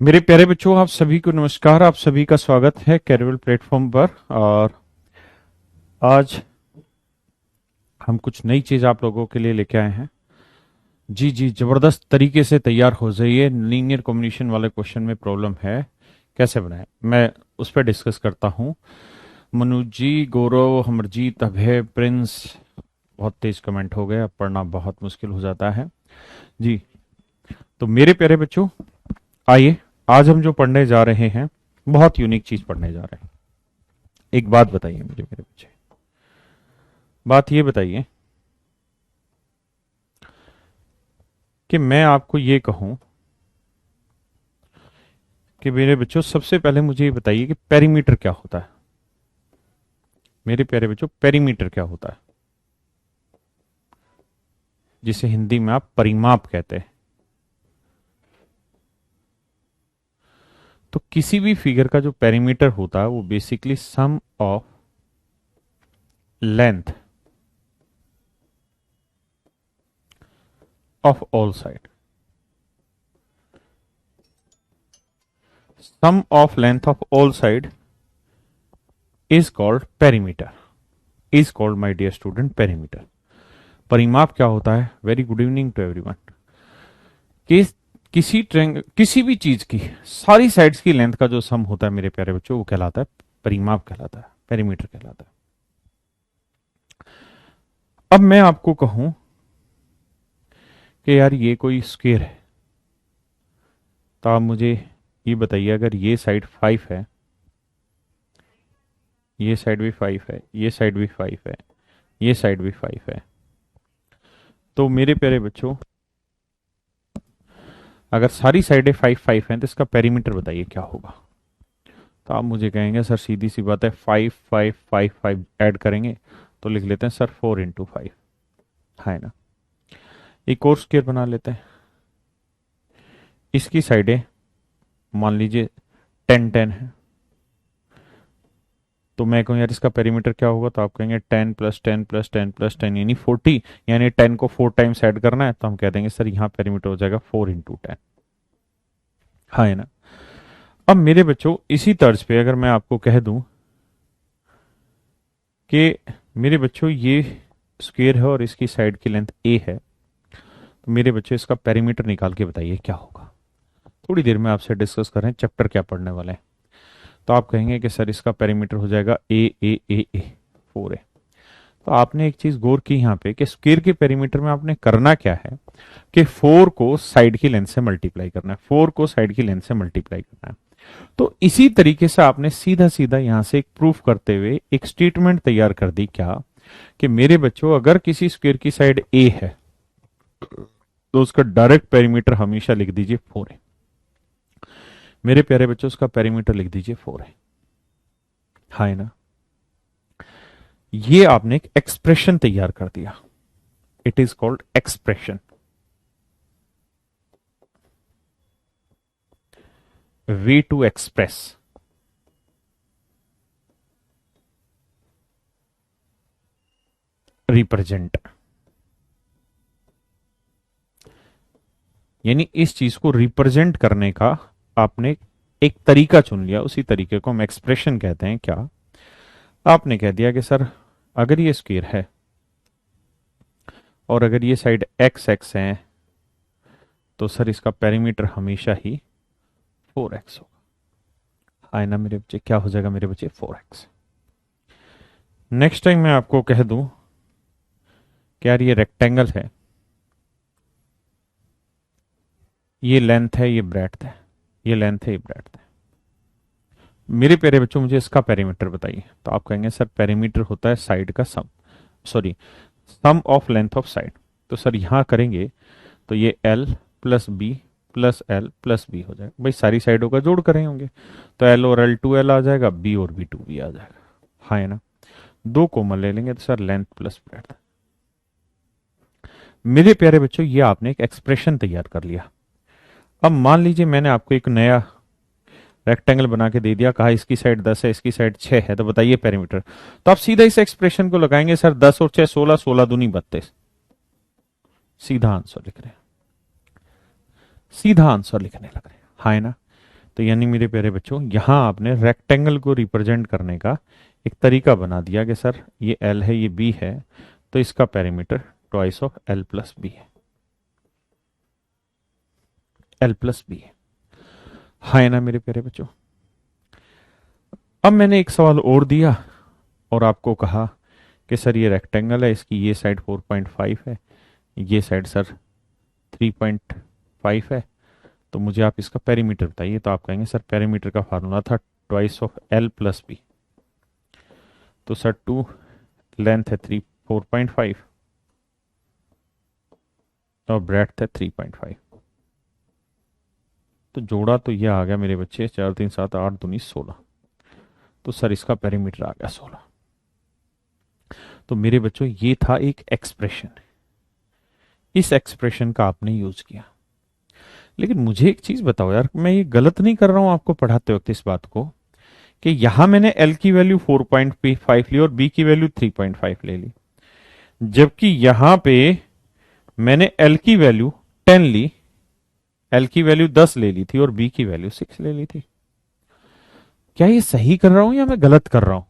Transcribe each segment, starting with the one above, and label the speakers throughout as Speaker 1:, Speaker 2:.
Speaker 1: मेरे प्यारे बच्चों, आप सभी को नमस्कार। आप सभी का स्वागत है कैरियर प्लेटफॉर्म पर। और आज हम कुछ नई चीज आप लोगों के लिए लेके आए हैं। जी जी, जबरदस्त तरीके से तैयार हो जाइए। लीनियर कॉम्बिनेशन वाले क्वेश्चन में प्रॉब्लम है, कैसे बनाए, मैं उस पर डिस्कस करता हूँ। मनुज जी, गौरव, अमरजीत, अभय, प्रिंस, बहुत तेज कमेंट हो गए, अब पढ़ना बहुत मुश्किल हो जाता है जी। तो मेरे प्यारे बच्चों, आइए, आज हम जो पढ़ने जा रहे हैं बहुत यूनिक चीज पढ़ने जा रहे हैं। एक बात बताइए मुझे मेरे बच्चे, बात ये बताइए कि मैं आपको ये कहूं कि मेरे बच्चों सबसे पहले मुझे ये बताइए कि पेरीमीटर क्या होता है। मेरे प्यारे बच्चों, पेरीमीटर क्या होता है, जिसे हिंदी में आप परिमाप कहते हैं। तो किसी भी फिगर का जो पेरीमीटर होता है वो basically sum of length of all side, sum of length of all side is called perimeter, is called my dear student perimeter. परिमाप क्या होता है? Very good evening to everyone. कि किसी भी चीज की सारी साइड्स की लेंथ का जो सम होता है मेरे प्यारे बच्चों, वो कहलाता है परिमाप, कहलाता है पेरीमीटर कहलाता है। अब मैं आपको कहूं कि यार ये कोई स्क्वायर है, तो आप मुझे ये बताइए, अगर ये साइड 5 है, ये साइड भी 5 है, ये साइड भी 5 है, ये साइड भी 5 है, तो मेरे प्यारे बच्चों अगर सारी साइडें 5 5 हैं तो इसका पेरीमीटर बताइए क्या होगा। तो आप मुझे कहेंगे सर सीधी सी बात है, 5 5 5 5 ऐड करेंगे तो लिख लेते हैं सर 4 × 5, है ना। एक और स्क्वायर बना लेते हैं, इसकी साइडें मान लीजिए 10 10 है, तो मैं कहूँ यार इसका पेरीमीटर क्या होगा, तो आप कहेंगे 10 + 10 + 10 + 10 यानी 40, यानी 10 को 4 टाइम्स ऐड करना है, तो हम कह देंगे सर यहाँ पेरीमीटर हो जाएगा 4 × 10, है ना। अब मेरे बच्चों इसी तर्ज पे अगर मैं आपको कह दूं कि मेरे बच्चों ये स्क्वायर है और इसकी साइड की लेंथ a है, तो मेरे बच्चों इसका पेरीमीटर निकाल के बताइए क्या होगा। थोड़ी देर में आपसे डिस्कस कर रहे हैं, चैप्टर क्या पढ़ने वाले हैं। तो आप कहेंगे कि सर इसका पेरीमीटर हो जाएगा a 4 है। तो आपने एक चीज गौर की यहाँ पे कि स्क्वायर के पेरीमीटर में आपने करना क्या है कि 4 को साइड की लेंथ से मल्टीप्लाई करना है, 4 को साइड की लेंथ से मल्टीप्लाई करना है। तो इसी तरीके से आपने सीधा सीधा यहां से एक प्रूफ करते हुए एक स्टेटमेंट तैयार कर दी क्या, कि मेरे बच्चों अगर किसी स्क्वायर की साइड a है तो उसका डायरेक्ट पेरीमीटर हमेशा लिख दीजिए 4 है। मेरे प्यारे बच्चों उसका पेरीमीटर लिख दीजिए 4 है ना। ये आपने एक एक्सप्रेशन तैयार कर दिया, it is called expression. Way to express, represent, यानी इस चीज को रिप्रेजेंट करने का आपने एक तरीका चुन लिया, उसी तरीके को हम एक्सप्रेशन कहते हैं। क्या आपने कह दिया कि सर अगर ये स्क्वायर है और अगर ये साइड एक्स एक्स है तो सर इसका पेरीमीटर हमेशा ही 4x होगा, है ना मेरे बच्चे। क्या हो जाएगा मेरे बच्चे? 4x। नेक्स्ट टाइम मैं आपको कह दूं कि यार ये रेक्टेंगल है, ये लेंथ है, ये ब्रेड्थ है, ये लेंथ है, ये ब्रेड्थ है, मेरे प्यारे बच्चों मुझे इसका पेरीमीटर बताइए। तो आप कहेंगे सर पेरीमीटर होता है साइड का sum, sorry sum of length of side. तो सर यहां करेंगे तो ये l + b + l + b हो जाएगा, भाई सारी साइडों का जोड़ करें होंगे, तो l और l 2l आ जाएगा, b और b 2b आ जाएगा, है ना। दो कॉमन ले लेंगे तो सर लेंथ प्लस ब्रेड्थ। मेरे प्यारे बच्चों ये आपने एक एक्सप्रेशन तैयार कर लिया। अब मान लीजिए मैंने आपको एक नया रेक्टेंगल बना के दे दिया, कहा इसकी साइड 10 है, इसकी साइड 6 है, तो बताइए पेरीमीटर। तो आप सीधा इस एक्सप्रेशन को लगाएंगे, सर 10 और 6 16, 16 दूनी 32, सीधा आंसर लिख रहे हैं, सीधा आंसर लिखने लग रहे हैं, है ना। तो यानी मेरे प्यारे बच्चों यहां आपने रेक्टेंगल को रिप्रेजेंट करने का एक तरीका बना दिया कि सर ये एल है, ये बी है, तो इसका perimeter twice of L plus B है, एल प्लस बी है। हाँ है ना मेरे प्यारे बच्चों। अब मैंने एक सवाल और दिया और आपको कहा कि सर ये रेक्टेंगल है, इसकी ये साइड 4.5 है, ये साइड सर 3.5 है, तो मुझे आप इसका पेरीमीटर बताइए। तो आप कहेंगे सर पेरीमीटर का फार्मूला था twice of L plus B. तो सर टू लेंथ है 4.5 और ब्रेड्थ है 3.5, तो जोड़ा तो ये आ गया मेरे बच्चे 4 3 7 8 19 16, तो सर इसका पेरीमीटर आ गया 16। तो मेरे बच्चों ये था एक एक्सप्रेशन, इस एक्सप्रेशन का आपने यूज किया। लेकिन मुझे एक चीज बताओ यार, मैं ये गलत नहीं कर रहा हूं आपको पढ़ाते वक्त इस बात को, कि यहां मैंने एल की वैल्यू 4.5 ली और बी की वैल्यू 3.5 ले ली, जबकि यहां पे मैंने एल की वैल्यू 10 ली, एल की वैल्यू 10 ले ली थी और बी की वैल्यू 6 ले ली थी। क्या ये सही कर रहा हूं या मैं गलत कर रहा हूं?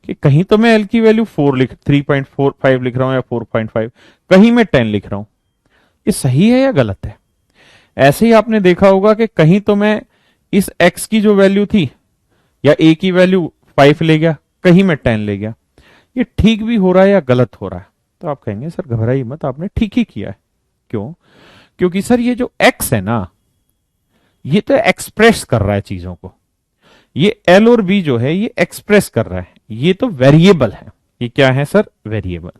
Speaker 1: कि कहीं तो मैं एल की वैल्यू 3.45 लिख रहा हूं या 4.5, कहीं मैं 10 लिख रहा हूं, ये सही है या गलत है? ऐसे ही आपने देखा होगा कि कहीं तो मैं इस x की जो वैल्यू थी या a की वैल्यू 5 ले गया, कहीं मैं 10 ले गया, ये ठीक भी हो रहा है या गलत हो रहा है? तो आप कहेंगे सर घबराइए मत, आपने ठीक ही किया है। क्यों? क्योंकि सर ये जो x है ना, ये तो एक्सप्रेस कर रहा है चीजों को, ये एल और बी जो है ये एक्सप्रेस कर रहा है, ये तो वेरिएबल है। ये क्या है सर? वेरिएबल।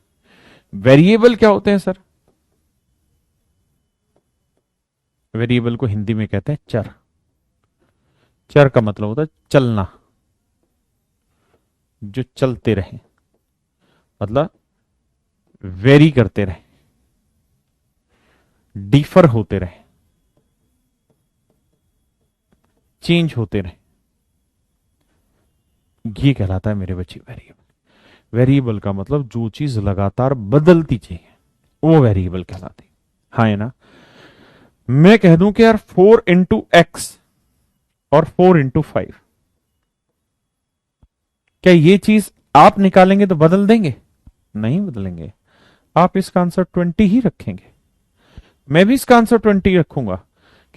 Speaker 1: वेरिएबल क्या होते हैं सर? वेरिएबल को हिंदी में कहते हैं चर। चर का मतलब होता है चलना, जो चलते रहे, मतलब वेरी करते रहे, डिफर होते रहे, चेंज होते रहे, ये कहलाता है मेरे बच्चे वेरिएबल। वेरिएबल का मतलब जो चीज लगातार बदलती चाहिए वो वेरिएबल कहलाती है। हाँ है ना? मैं कह दूं कि यार 4 into x और 4 into 5, क्या ये चीज आप निकालेंगे तो बदल देंगे? नहीं बदलेंगे। आप इसका आंसर 20 ही रखेंगे, मैं भी इसका आंसर 20 रखूंगा,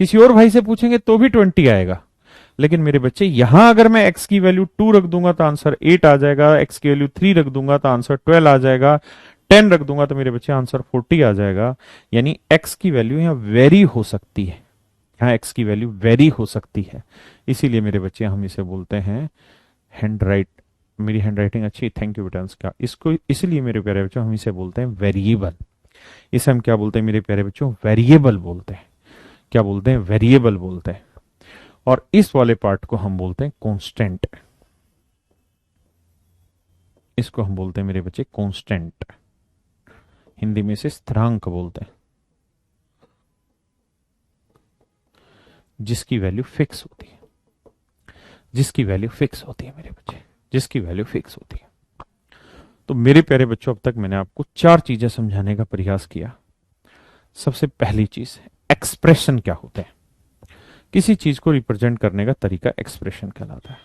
Speaker 1: किसी और भाई से पूछेंगे तो भी 20 आएगा। लेकिन मेरे बच्चे यहां अगर मैं x की वैल्यू 2 रख दूंगा तो आंसर 8 आ जाएगा, x की वैल्यू 3 रख दूंगा तो आंसर 12 आ जाएगा, 10 रख दूंगा तो मेरे बच्चे आंसर 40 आ जाएगा। यानी x की वैल्यू यहां वेरी हो सकती है, यहाँ x की वैल्यू वेरी हो सकती है। इसीलिए मेरे बच्चे हम इसे बोलते हैं हैंड राइट। मेरी हैंड राइटिंग अच्छी, थैंक यू बेटा का। इसको इसलिए मेरे प्यारे बच्चों हम इसे बोलते हैं वेरिएबल। इसे हम क्या बोलते हैं मेरे प्यारे बच्चों? वेरिएबल बोलते हैं। क्या बोलते हैं? वेरिएबल बोलते हैं। और इस वाले पार्ट को हम बोलते हैं कांस्टेंट। इसको हम बोलते हैं मेरे बच्चे कांस्टेंट, हिंदी में इसे स्थिरांक बोलते हैं, जिसकी वैल्यू फिक्स होती है, जिसकी वैल्यू फिक्स होती है मेरे बच्चे, जिसकी वैल्यू फिक्स होती है। तो मेरे प्यारे बच्चों अब तक मैंने आपको 4 चीजें समझाने का प्रयास किया। सबसे पहली चीज, एक्सप्रेशन क्या होते हैं, किसी चीज को रिप्रेजेंट करने का तरीका एक्सप्रेशन कहलाता है।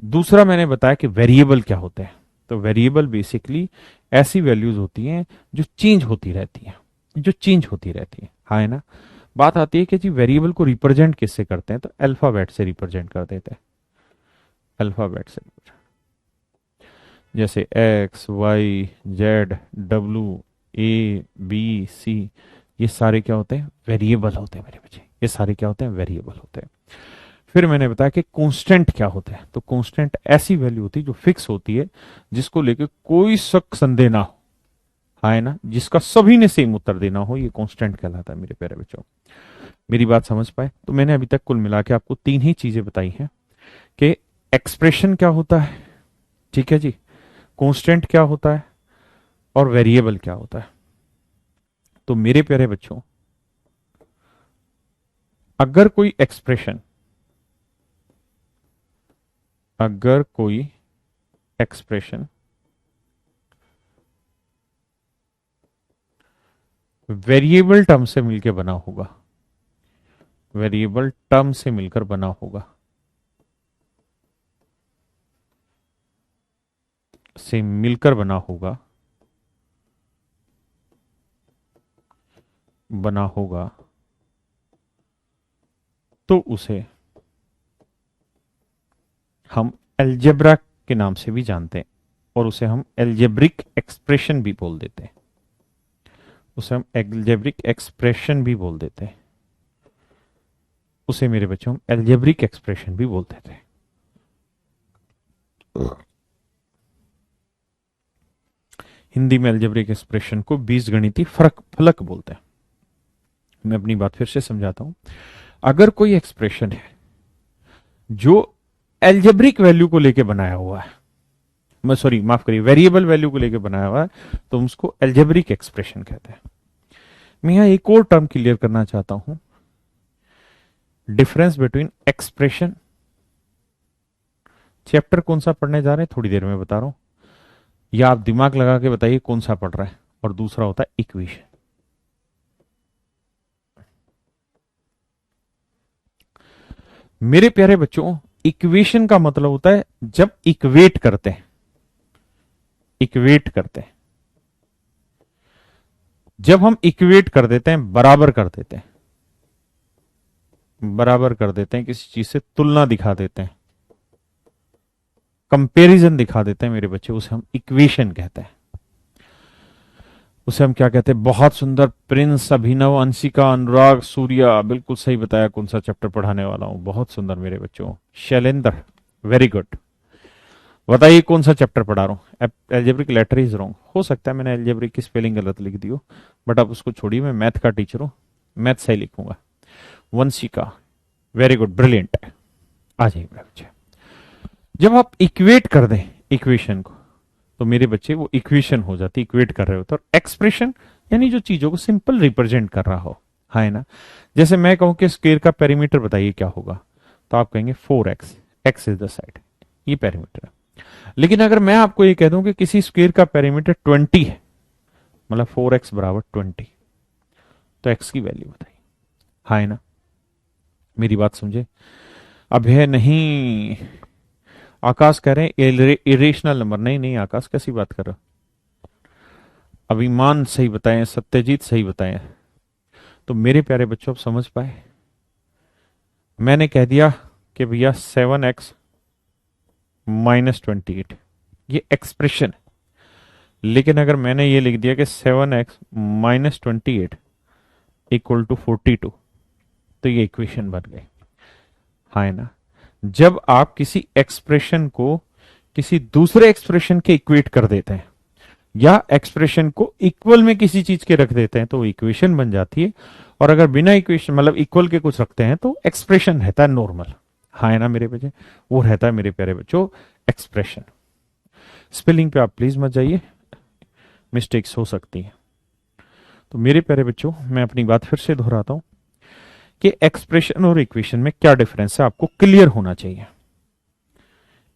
Speaker 1: दूसरा मैंने बताया कि वेरिएबल क्या होते हैं। तो वेरिएबल बेसिकली ऐसी वैल्यूज होती हैं जो चेंज होती रहती हैं, जो चेंज होती रहती है। हाँ है ना? बात आती है कि जी वेरिएबल को रिप्रेजेंट किससे करते हैं, तो अल्फाबेट से रिप्रेजेंट कर देते हैं, अल्फाबेट से। जैसे X Y Z W A B C, ये सारे क्या होते हैं? वेरिएबल होते हैं मेरे बच्चे, ये सारे क्या होते हैं? वेरिएबल होते हैं। फिर मैंने बताया कि कांस्टेंट क्या होता है। तो कांस्टेंट ऐसी वैल्यू होती है जो फिक्स होती है, जिसको लेके कोई शक संदेह ना हो। हाँ है ना? जिसका सभी ने सेम उत्तर देना हो, ये कांस्टेंट कहलाता है मेरे प्यारे बच्चों। मेरी बात समझ पाए? तो मैंने अभी तक कुल मिला के आपको 3 ही चीजें बताई हैं कि एक्सप्रेशन क्या होता है, ठीक है जी, कांस्टेंट क्या होता है और वेरिएबल क्या होता है। तो मेरे प्यारे बच्चों, अगर कोई एक्सप्रेशन, अगर कोई एक्सप्रेशन वेरिएबल टर्म से मिलके बना होगा वेरिएबल टर्म से मिलकर बना होगा, से मिलकर बना होगा, बना होगा, तो उसे हम अलजेब्रा के नाम से भी जानते हैं और उसे हम एल्जेब्रिक एक्सप्रेशन भी बोल देते हैं, उसे हम एल्जेब्रिक एक्सप्रेशन भी बोल देते हैं, उसे मेरे बच्चों हम एल्जेब्रिक एक्सप्रेशन भी बोल देते हैं। हिंदी में एल्जेब्रिक एक्सप्रेशन को बीजगणितीय फलक बोलते हैं। मैं अपनी बात फिर से समझाता हूं। अगर कोई एक्सप्रेशन है जो एल्जेब्रिक वैल्यू को लेके बनाया हुआ है, मैं सॉरी माफ करिए, वेरिएबल वैल्यू को लेके बनाया हुआ है, तो हम उसको एल्जेब्रिक एक्सप्रेशन कहते हैं। मैं यहां एक और टर्म क्लियर करना चाहता हूं, डिफरेंस बिटवीन एक्सप्रेशन। चैप्टर कौन सा पढ़ने जा रहे हैं थोड़ी देर में बता रहा हूं, या आप दिमाग लगा के बताइए कौन सा पढ़ रहा है। और दूसरा होता है इक्वेशन। मेरे प्यारे बच्चों, इक्वेशन का मतलब होता है जब इक्वेट करते हैं, इक्वेट करते हैं, जब हम इक्वेट कर देते हैं, बराबर कर देते हैं, बराबर कर देते हैं, किसी चीज से तुलना दिखा देते हैं, कंपैरिजन दिखा देते हैं मेरे बच्चे, उसे हम इक्वेशन कहते हैं। उसे हम क्या कहते हैं? बहुत सुंदर प्रिंस, अभिनव, अंशिका, अनुराग, सूर्या, बिल्कुल सही बताया कौन सा चैप्टर पढ़ाने वाला हूं। बहुत सुंदर मेरे बच्चों। Shailendra, very good. बताइए कौन सा चैप्टर पढ़ा रहा हूं? Algebraic letter is wrong. हो सकता है मैंने एल्जेब्रिक की स्पेलिंग गलत लिख दी हो, बट आप उसको छोड़िए, मैं मैथ का टीचर हूं, मैथ सही लिखूंगा। Vanshika, very good, brilliant. आ जाइए मेरे बच्चे। जब आप इक्वेट कर दें इक्वेशन को, तो मेरे बच्चे वो इक्वेशन हो जाती, इक्वेट कर रहे होते। और एक्सप्रेशन यानी जो चीजों को सिंपल रिप्रेजेंट कर रहा हो, है ना। जैसे मैं कहूं कि स्क्वायर का पेरीमीटर बताइए क्या होगा, तो आप कहेंगे 4x, x is the side, ये पेरीमीटर है। लेकिन अगर मैं आपको ये कह दूं कि किसी स्क्वायर का पेरीमीटर 20 है, मतलब 4x बराबर 20, तो x की वैल्यू बताइए, है ना। मेरी बात समझे? अब है नहीं, आकाश कह रहे हैं इरेशनल नंबर। नहीं नहीं आकाश, कैसी बात कर रहे हो? अभिमान सही बताएं, सत्यजीत सही बताएं। तो मेरे प्यारे बच्चों, आप समझ पाए? मैंने कह दिया कि भैया 7x -28, ये एक्सप्रेशन है। लेकिन अगर मैंने ये लिख दिया कि 7x -28 इक्वल टू 42, तो ये इक्वेशन बन गई, है ना। जब आप किसी एक्सप्रेशन को किसी दूसरे एक्सप्रेशन के इक्वेट कर देते हैं, या एक्सप्रेशन को इक्वल में किसी चीज के रख देते हैं, तो इक्वेशन बन जाती है। और अगर बिना इक्वेशन मतलब इक्वल के कुछ रखते हैं, तो एक्सप्रेशन रहता है नॉर्मल, है ना मेरे बच्चे। वो रहता है मेरे प्यारे बच्चों एक्सप्रेशन। स्पेलिंग पे आप प्लीज मत जाइए, मिस्टेक्स हो सकती है। तो मेरे प्यारे बच्चों, मैं अपनी बात फिर से दोहराता हूं कि एक्सप्रेशन और इक्वेशन में क्या डिफरेंस है, आपको क्लियर होना चाहिए।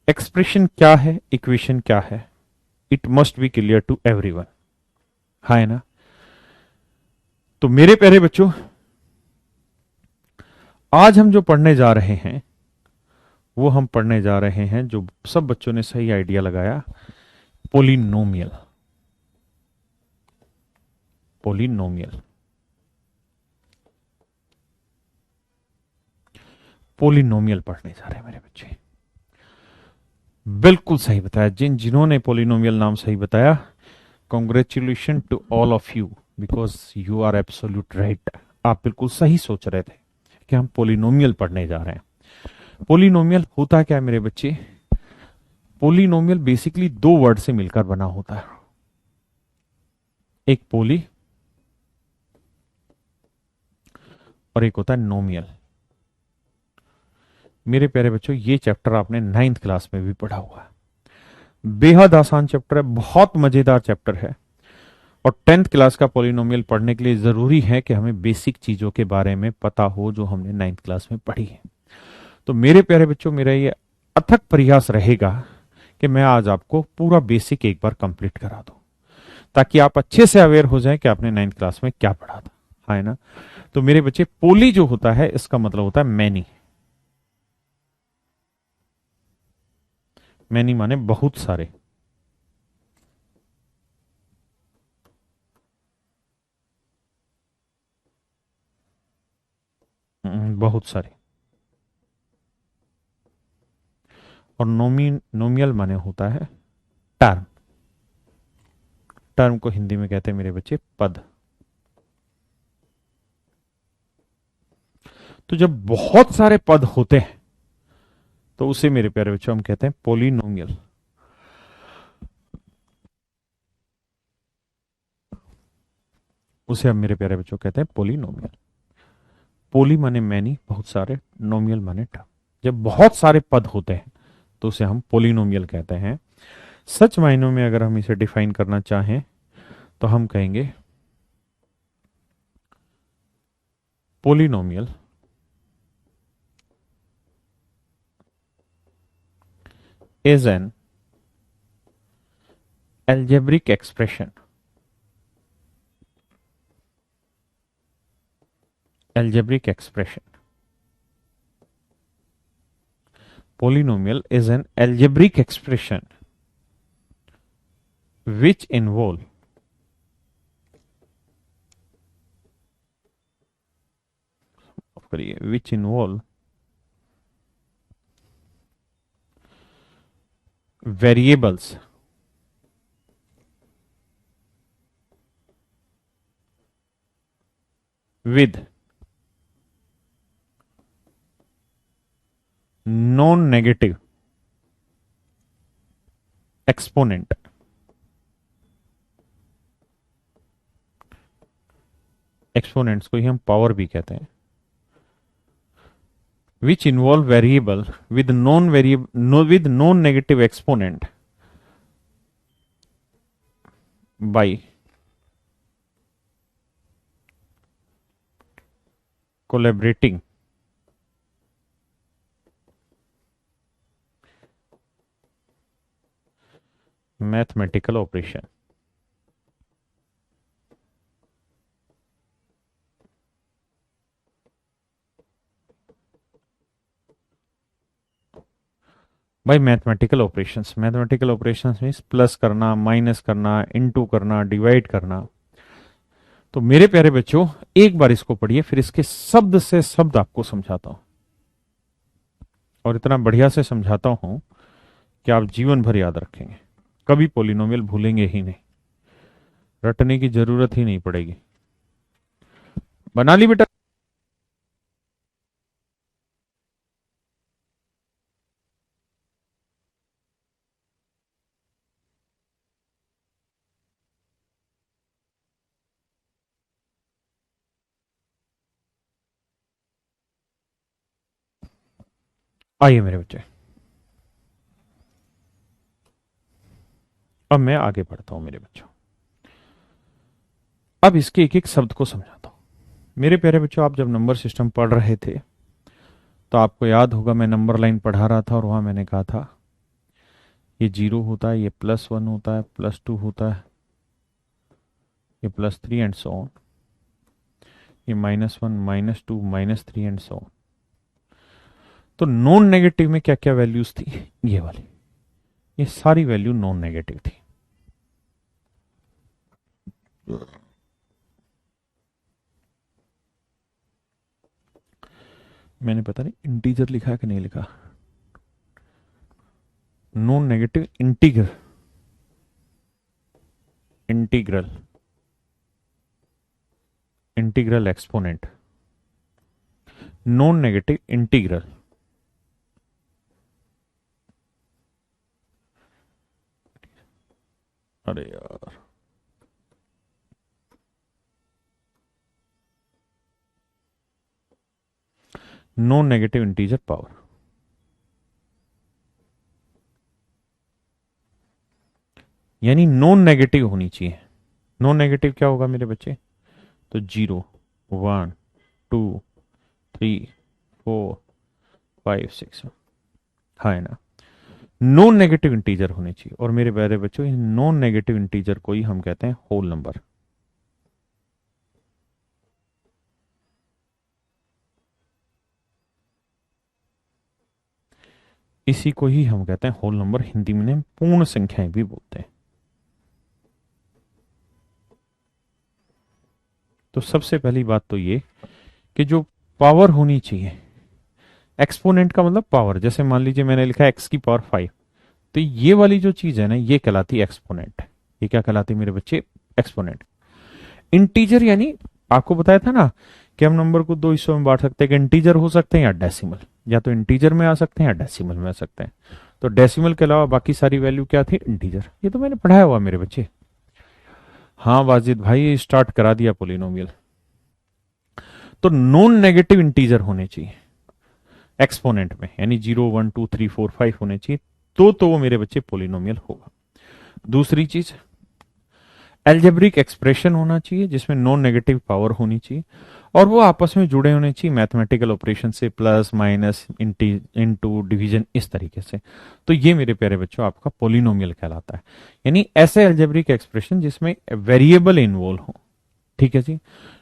Speaker 1: एक्सप्रेशन क्या है, इक्वेशन क्या है, it must be clear to everyone, है ना। तो मेरे प्यारे बच्चों, आज हम जो पढ़ने जा रहे हैं, वो हम पढ़ने जा रहे हैं, जो सब बच्चों ने सही आइडिया लगाया, पोलिनोमियल। पोलिनोमियल, पोलिनोमियल पढ़ने जा रहे हैं मेरे बच्चे। बिल्कुल सही बताया। जिन्होंने पोलिनोमियल नाम सही बताया, congratulation to all of you, because you are absolute right. आप बिल्कुल सही सोच रहे थे कि हम पोलिनोमियल पढ़ने जा रहे हैं। पोलिनोमियल होता क्या है मेरे बच्चे? पोलिनोमियल बेसिकली दो वर्ड से मिलकर बना होता है, एक पोली और एक होता है नोमियल। मेरे प्यारे बच्चों, ये चैप्टर आपने 9th क्लास में भी पढ़ा हुआ है। बेहद आसान चैप्टर है, बहुत मजेदार चैप्टर है। और 10th क्लास का पॉलिनोमियल पढ़ने के लिए जरूरी है कि हमें बेसिक चीजों के बारे में पता हो, जो हमने 9th क्लास में पढ़ी है। तो मेरे प्यारे बच्चों, मेरा ये अथक प्रयास रहेगा कि मैं आज आपको पूरा बेसिक एक बार कंप्लीट करा दूं, ताकि आप अच्छे से अवेयर हो जाएं कि आपने 9th क्लास में क्या पढ़ा था, हाँ है ना। तो मेरे बच्चे पोली जो होता है इसका मतलब होता है मैनी। मैनी माने बहुत सारे। बहुत सारे। और नोमियल माने होता है टर्म। टर्म को हिंदी में कहते हैं मेरे बच्चे पद। तो जब बहुत सारे पद होते हैं तो उसे मेरे प्यारे बच्चों हम कहते हैं पोलिनोमियल। उसे हम मेरे प्यारे बच्चों कहते हैं पोलिनोमियल। पोली माने मैनी बहुत सारे, नोमियल माने टर्म। जब बहुत सारे पद होते हैं तो उसे हम पोलिनोमियल कहते हैं। सच मायनों में अगर हम इसे डिफाइन करना चाहें तो हम कहेंगे polynomial is an algebraic expression. Algebraic expression. Polynomial is an algebraic expression which involve which involve variables with non-negative exponent. Exponents को ही हम पावर भी कहते हैं। Which involve variable with non variable with non negative exponent by collaborating mathematical operation. भाई mathematical operations means plus करना, minus करना, into करना, डिवाइड करना। तो मेरे प्यारे बच्चों एक बार इसको पढ़िए, फिर इसके शब्द से शब्द आपको समझाता हूं, और इतना बढ़िया से समझाता हूं कि आप जीवन भर याद रखेंगे, कभी पोलिनोमियल भूलेंगे ही नहीं, रटने की जरूरत ही नहीं पड़ेगी। बना ली बेटा? आइए मेरे बच्चे, अब मैं आगे बढ़ता हूं मेरे बच्चों। अब इसके एक एक शब्द को समझाता हूं। मेरे प्यारे बच्चों, आप जब नंबर सिस्टम पढ़ रहे थे तो आपको याद होगा मैं नंबर लाइन पढ़ा रहा था और वहां मैंने कहा था ये 0 होता है, ये +1 होता है, +2 होता है, ये +3 एंड सो ऑन, ये -1, -2, -3 एंड सो ऑन। तो नॉन नेगेटिव में क्या क्या वैल्यूज थी? ये वाली, ये सारी वैल्यू नॉन नेगेटिव थी। मैंने पता नहीं इंटीजर लिखा है कि नहीं लिखा। Non negative integral, integral, integral exponent, non negative integral. अरे यार, नॉन नेगेटिव इंटीजर पावर, यानी नॉन नेगेटिव होनी चाहिए। नॉन नेगेटिव क्या होगा मेरे बच्चे? तो 0, 1, 2, 3, 4, 5, 6, हाँ है ना। नॉन नेगेटिव इंटीजर होने चाहिए, और मेरे प्यारे बच्चों नॉन नेगेटिव इंटीजर को ही हम कहते हैं होल नंबर। इसी को ही हम कहते हैं होल नंबर, हिंदी में पूर्ण संख्याएं भी बोलते हैं। तो सबसे पहली बात तो ये कि जो पावर होनी चाहिए, एक्सपोनेंट का मतलब पावर, जैसे मान लीजिए मैंने लिखा एक्स की पावर 5, तो ये वाली जो चीज है ना, ये कहलाती है एक्सपोनेंट। ये क्या कहलाती है मेरे बच्चे? एक्सपोनेंट। इंटीजर यानी आपको बताया था ना कि हम नंबर को दो हिस्सों में बांट सकते हैं, कि इंटीजर हो सकते हैं या डेसिमल, या तो इंटीजर में आ सकते हैं या डेसिमल में आ सकते हैं। तो डेसिमल के अलावा बाकी सारी वैल्यू क्या थी? इंटीजर। ये तो मैंने पढ़ाया हुआ मेरे बच्चे। हाँ वाजिद भाई, स्टार्ट करा दिया पोलिनोमियल। तो नॉन नेगेटिव इंटीजर होने चाहिए एक्सपोनेंट में, यानी 0 1 2 3 4 5 होने चाहिए, तो वो मेरे बच्चे पोलिनोमियल होगा। दूसरी चीज, एल्जेब्रिक एक्सप्रेशन होना चाहिए जिसमें नॉन नेगेटिव पावर होनी चाहिए, और वो आपस में जुड़े होने चाहिए मैथमेटिकल ऑपरेशन से, प्लस माइनस इनटू डिवीजन, इस तरीके से। तो ये मेरे प्यारे बच्चों आपका पोलिनोमियल कहलाता है, यानी ऐसे एल्जेब्रिक एक्सप्रेशन जिसमें वेरिएबल इन्वॉल्व हो। ठीक है जी।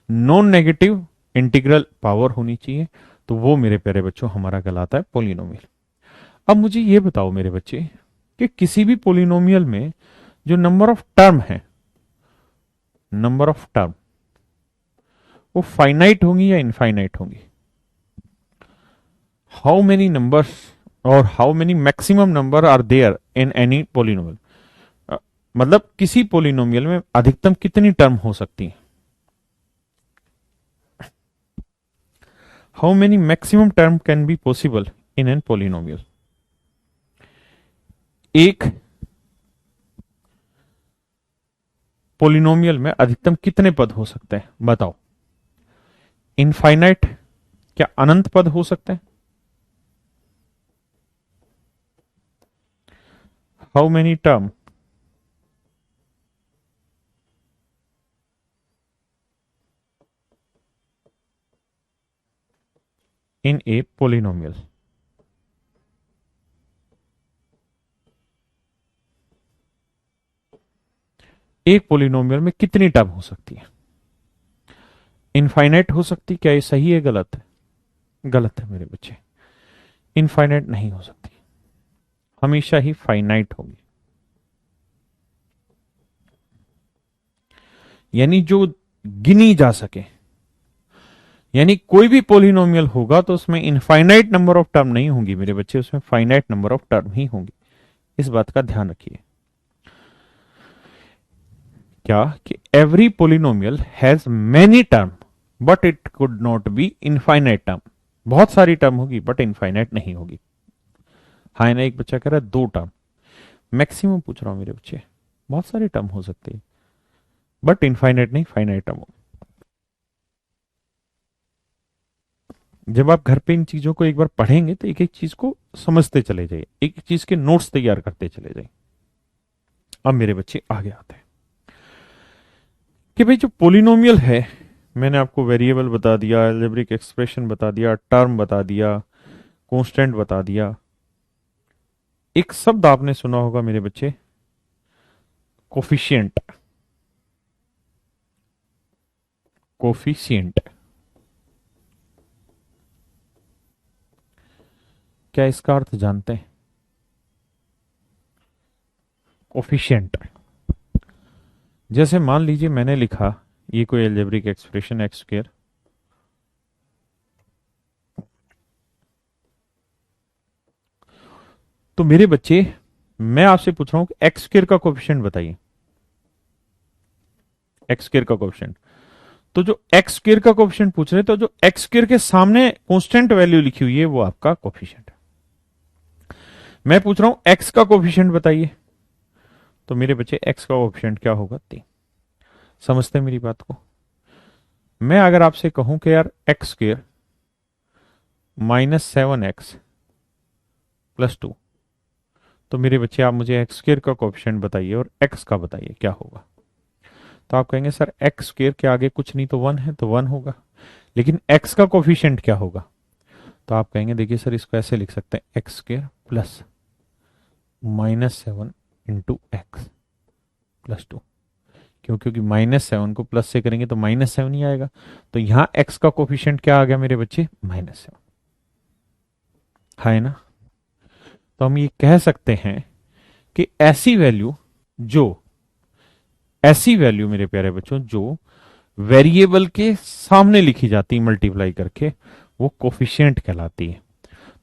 Speaker 1: नॉन नेगेटिव इंटीग्रल पावर होनी चाहिए, तो वो मेरे प्यारे बच्चों हमारा कहलाता है पोलिनोमियल। अब मुझे ये बताओ मेरे बच्चे कि किसी भी पोलिनोमियल में जो नंबर ऑफ टर्म है, नंबर ऑफ टर्म, वो फाइनाइट होंगी या इनफाइनाइट होंगी? हाउ मेनी नंबर्स और how many maximum number are there in any polynomial? मतलब किसी पोलिनोमियल में अधिकतम कितनी टर्म हो सकती है? How many maximum term can be possible in an polynomial? एक पोलिनोमियल में अधिकतम कितने पद हो सकते हैं बताओ? इनफाइनाइट, क्या अनंत पद हो सकते हैं? How many term in A polynomial? एक पोलिनोमियल में कितनी टर्म हो सकती है? इनफाइनाइट हो सकती? क्या ये सही है गलत है? गलत है मेरे बच्चे, इनफाइनाइट नहीं हो सकती, हमेशा ही फाइनाइट होगी। यानी जो गिनी जा सके, यानी कोई भी पोलिनोमियल होगा तो उसमें इनफाइनाइट नंबर ऑफ टर्म नहीं होंगी मेरे बच्चे, उसमें फाइनाइट नंबर ऑफ टर्म ही होंगी। इस बात का ध्यान रखिए। क्या कि every polynomial has many term but it could not be infinite term. बहुत सारी टर्म होगी बट इनफाइनाइट नहीं होगी। हाँ ना, एक बच्चा कह रहा है 2 टर्म, मैक्सिमम पूछ रहा हूं मेरे बच्चे, बहुत सारी टर्म हो सकती है बट इनफाइनाइट नहीं, फाइनाइट टर्म होगी। जब आप घर पे इन चीजों को एक बार पढ़ेंगे तो एक एक चीज को समझते चले जाइए, एक एक चीज के नोट्स तैयार करते चले जाइए। अब मेरे बच्चे आगे आते हैं कि भाई जो पोलिनोमियल है, मैंने आपको वेरिएबल बता दिया, अलजेब्रिक एक्सप्रेशन बता दिया, टर्म बता दिया, कांस्टेंट बता दिया। एक शब्द आपने सुना होगा मेरे बच्चे, कोफिशिएंट। कोफिशिएंट, क्या इसका अर्थ जानते हैं? कोफिशिएंट, जैसे मान लीजिए मैंने लिखा ये कोई अलजेब्रिक एक्सप्रेशन एक्स स्क्वायर, तो मेरे बच्चे मैं आपसे पूछ रहा हूं कि एक्स स्क्वायर का कोफिशिएंट बताइए। एक्स स्क्वायर का कोफिशिएंट, तो जो एक्स स्क्वायर का कोफिशिएंट पूछ रहे हैं, तो जो एक्स स्क्वायर के सामने कांस्टेंट वैल्यू लिखी हुई है वो आपका कोफिशिएंट है। मैं पूछ रहा हूं एक्स का कोफिशिएंट बताइए, तो मेरे बच्चे एक्स का कोफिशिएंट क्या होगा? 3। समझते हैं मेरी बात को? मैं अगर आपसे कहूं कि यार एक्स स्क्वायर -7x+2, तो मेरे बच्चे आप मुझे एक्स स्क्वायर का कोफिशिएंट बताइए और एक्स का बताइए क्या होगा। तो आप कहेंगे सर एक्स स्क्वायर के आगे कुछ नहीं तो 1 है, तो 1 होगा, लेकिन एक्स का कोफिशिएंट क्या होगा? तो आप कहेंगे देखिए सर इसको ऐसे लिख सकते हैं, x square plus -7 into x plus 2। क्यों? क्योंकि -7 को प्लस से करेंगे तो -7 ही आएगा, तो यहां एक्स का कोफिशिएंट क्या आ गया मेरे बच्चे? -7। है ना? तो हम ये कह सकते हैं कि ऐसी वैल्यू मेरे प्यारे बच्चों जो वेरिएबल के सामने लिखी जाती है मल्टीप्लाई करके, वो कोफिशिएंट कहलाती है।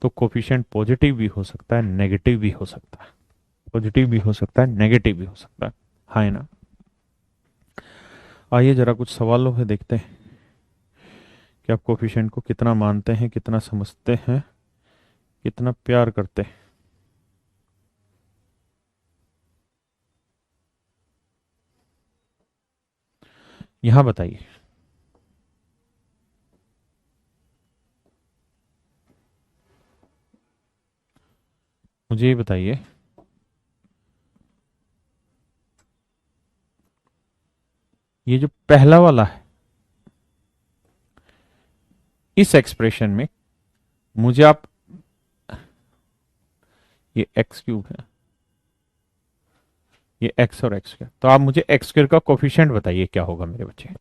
Speaker 1: तो कोफिशिएंट पॉजिटिव भी हो सकता है, नेगेटिव भी हो सकता है, पॉजिटिव भी हो सकता है, नेगेटिव भी हो सकता है। हाँ है ना। आइए जरा कुछ सवालों पे देखते हैं कि आप कोफिशिएंट को कितना मानते हैं, कितना समझते हैं, कितना प्यार करते हैं। यहां बताइए, मुझे ये बताइए, ये जो पहला वाला है इस एक्सप्रेशन में, मुझे आप, ये एक्स क्यूब है, ये एक्स और एक्स स्क्वायर, तो आप मुझे एक्स स्क्वायर का कोफिशिएंट बताइए क्या होगा मेरे बच्चे।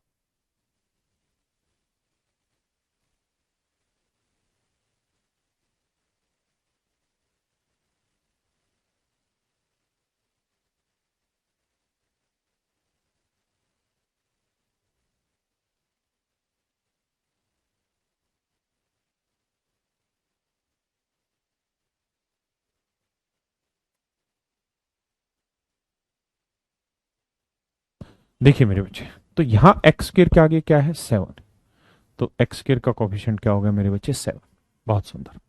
Speaker 1: देखिए मेरे बच्चे, तो यहां एक्स स्क्वायर के आगे क्या है, 7, तो एक्स स्क्वायर का कोफिशिएंट क्या होगा मेरे बच्चे, 7। बहुत सुंदर।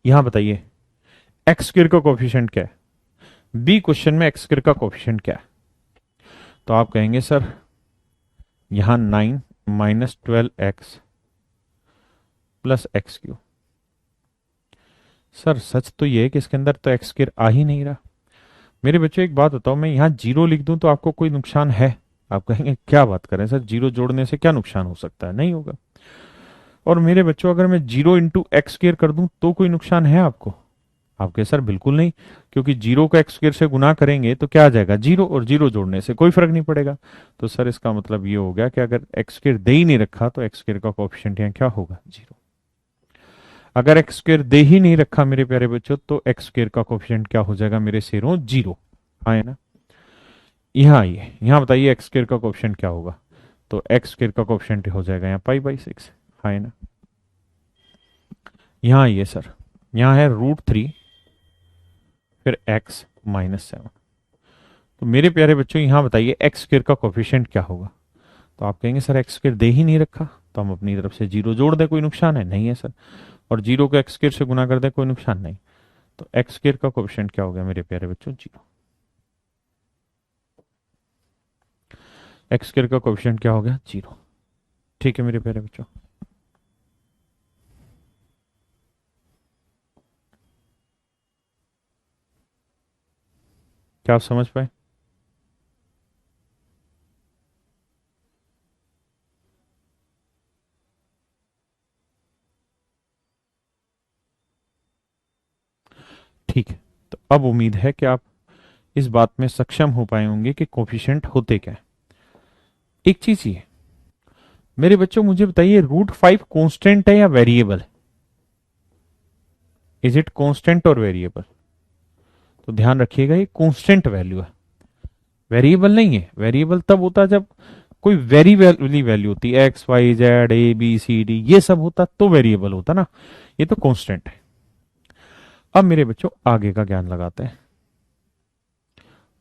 Speaker 1: यहां बताइए एक्स स्क्वायर का कोफिशिएंट क्या है, बी क्वेश्चन में एक्स स्क्वायर का कोफिशिएंट क्या है। तो आप कहेंगे सर यहां 9 minus 12x plus x q. Sir सच तो ये है कि इसके अंदर तो एक्स स्क्वायर आ ही नहीं रहा। मेरे बच्चों एक बात बताओ, मैं यहां जीरो लिख दूं तो आपको कोई नुकसान है? आप कहेंगे क्या बात करें सर, जीरो जोड़ने से क्या नुकसान हो सकता है, नहीं होगा। और मेरे बच्चों अगर मैं जीरो इंटू एक्स स्क्वायर कर दूं तो कोई नुकसान है आपको? आप कहे सर बिल्कुल नहीं, क्योंकि जीरो को एक्स स्क्वायर से गुना करेंगे तो क्या आ जाएगा, जीरो, और जीरो जोड़ने से कोई फर्क नहीं पड़ेगा। तो सर इसका मतलब ये हो गया कि अगर एक्स स्क्वायर दे ही नहीं रखा तो एक्स स्क्वायर का कोएफिशिएंट यहाँ क्या होगा, जीरो। अगर एक्स स्क्वायर दे ही नहीं रखा मेरे प्यारे बच्चों तो एक्स स्क्वायर का कोएफिशिएंट क्या हो जाएगा मेरे शेरों, जीरो। हाँ है ना। यहाँ आइए, यहाँ बताइए एक्स स्क्वायर का कोएफिशिएंट क्या होगा। तो एक्स स्क्वायर का कोएफिशिएंट हो जाएगा यहाँ पाई/6। हाँ है ना। यहाँ आइए सर, यहाँ है √3 फिर x-7। तो मेरे प्यारे बच्चों यहाँ बताइए एक्स स्क्वायर का कोफिशिएंट क्या होगा। तो आप कहेंगे सर एक्स स्क्वायर दे ही नहीं रखा, तो हम अपनी तरफ से जीरो जोड़ दें, कोई नुकसान है, नहीं है सर। और जीरो को एक्स स्क्वायर से गुना कर दें, कोई नुकसान नहीं। तो एक्स स्क्वायर का कोफिशिएंट क्या हो गया मेरे प्यारे बच्चों, जीरो। एक्स स्क्वायर का कोफिशिएंट क्या हो गया, जीरो। ठीक है मेरे प्यारे बच्चों। क्या आप समझ पाए? ठीक है, तो अब उम्मीद है कि आप इस बात में सक्षम हो पाए होंगे कि कोफिशिएंट होते क्या है। एक चीज ये मेरे बच्चों, मुझे बताइए √5 कांस्टेंट है या वेरिएबल है? इज इट कांस्टेंट और वेरिएबल? तो ध्यान रखिएगा ये कांस्टेंट वैल्यू है, वेरिएबल नहीं है। वेरिएबल तब होता है जब कोई वेरी वाली वैल्यू होती है, x y z a b c d, ये सब होता तो वेरिएबल होता ना। ये तो कांस्टेंट है। अब मेरे बच्चों आगे का ज्ञान लगाते हैं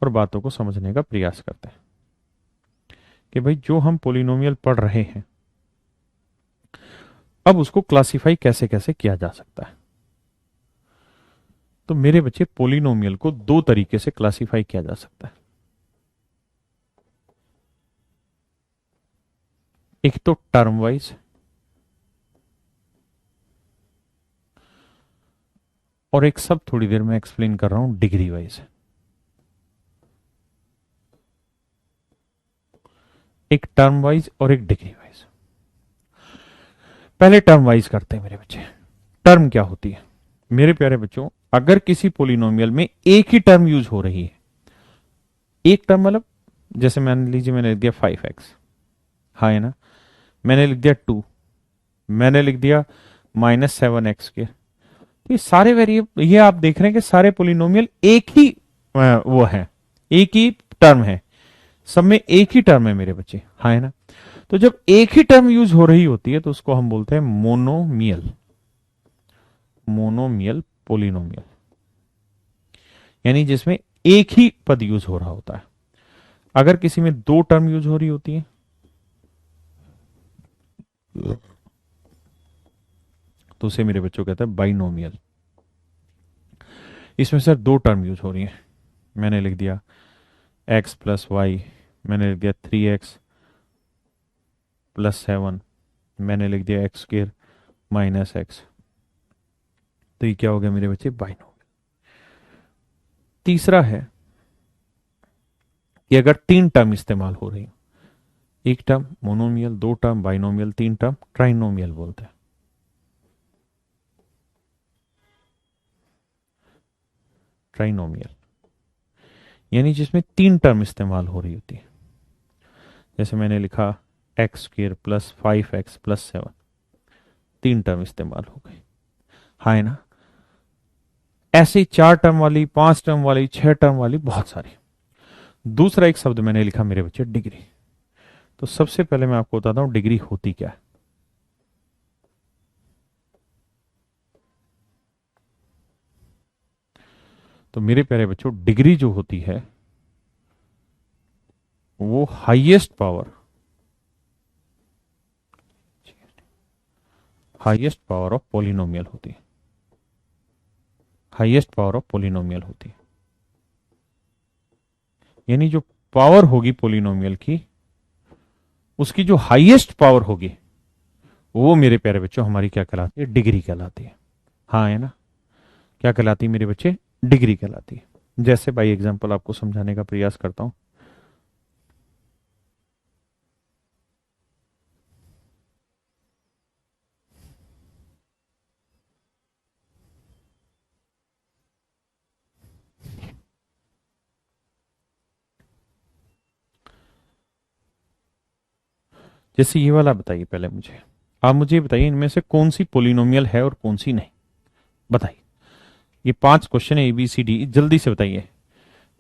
Speaker 1: और बातों को समझने का प्रयास करते हैं कि भाई जो हम पोलिनोमियल पढ़ रहे हैं अब उसको क्लासिफाई कैसे कैसे किया जा सकता है। तो मेरे बच्चे पोलिनोमियल को दो तरीके से क्लासिफाई किया जा सकता है। एक तो टर्म वाइज और एक सब थोड़ी देर में एक्सप्लेन कर रहा हूं डिग्री वाइज। एक टर्म वाइज और एक डिग्री वाइज। पहले टर्म वाइज करते हैं मेरे बच्चे। टर्म क्या होती है मेरे प्यारे बच्चों, अगर किसी पोलिनोमियल में एक ही टर्म यूज हो रही है, एक टर्म मतलब जैसे मैंने लीजिए मैंने लिख दिया 5x, हाँ है ना। मैंने लिख दिया 2, मैंने लिख दिया -7x²। तो ये सारे वेरिएबल, ये आप देख रहे हैं कि सारे पोलिनोमियल एक ही वो है, एक ही टर्म है, सब में एक ही टर्म है मेरे बच्चे, हाँ है ना। तो जब एक ही टर्म यूज हो रही होती है तो उसको हम बोलते हैं मोनोमियल, मोनोमियल पोलिनोमियल, यानी जिसमें एक ही पद यूज हो रहा होता है। अगर किसी में दो टर्म यूज हो रही होती है तो उसे मेरे बच्चों कहते हैं बाइनोमियल। इसमें सर दो टर्म यूज हो रही है, मैंने लिख दिया x प्लस वाई, मैंने लिख दिया 3x+7, मैंने लिख दिया x² माइनस एक्स। तो ये क्या हो गया मेरे बच्चे, बाइनोमियल। तीसरा है कि अगर तीन टर्म इस्तेमाल हो रही हो, एक टर्म मोनोमियल, दो टर्म बाइनोमियल, तीन टर्म ट्राइनोमियल बोलते हैं। ट्राइनोमियल यानी जिसमें तीन टर्म इस्तेमाल हो रही होती है। जैसे मैंने लिखा x² प्लस 5x+7, तीन टर्म इस्तेमाल हो गई, हाँ है ना। ऐसे चार टर्म वाली, पांच टर्म वाली, छह टर्म वाली, बहुत सारी। दूसरा एक शब्द मैंने लिखा मेरे बच्चे, डिग्री। तो सबसे पहले मैं आपको बताता हूं डिग्री होती क्या है। तो मेरे प्यारे बच्चों, डिग्री जो होती है वो highest power, highest power of polynomial होती है, हाईएस्ट पावर ऑफ पोलिनोमियल होती है। यानी जो पावर होगी पोलिनोमियल की, उसकी जो हाईएस्ट पावर होगी वो मेरे प्यारे बच्चों हमारी क्या कहलाती है, डिग्री कहलाती है, हाँ है ना। क्या कहलाती है मेरे बच्चे, डिग्री कहलाती है। जैसे बाई एग्जांपल आपको समझाने का प्रयास करता हूं। जैसे ये वाला बताइए, पहले मुझे आप मुझे बताइए इनमें से कौन सी पोलिनोमियल है और कौन सी नहीं, बताइए। ये पांच क्वेश्चन है ABCD, जल्दी से बताइए।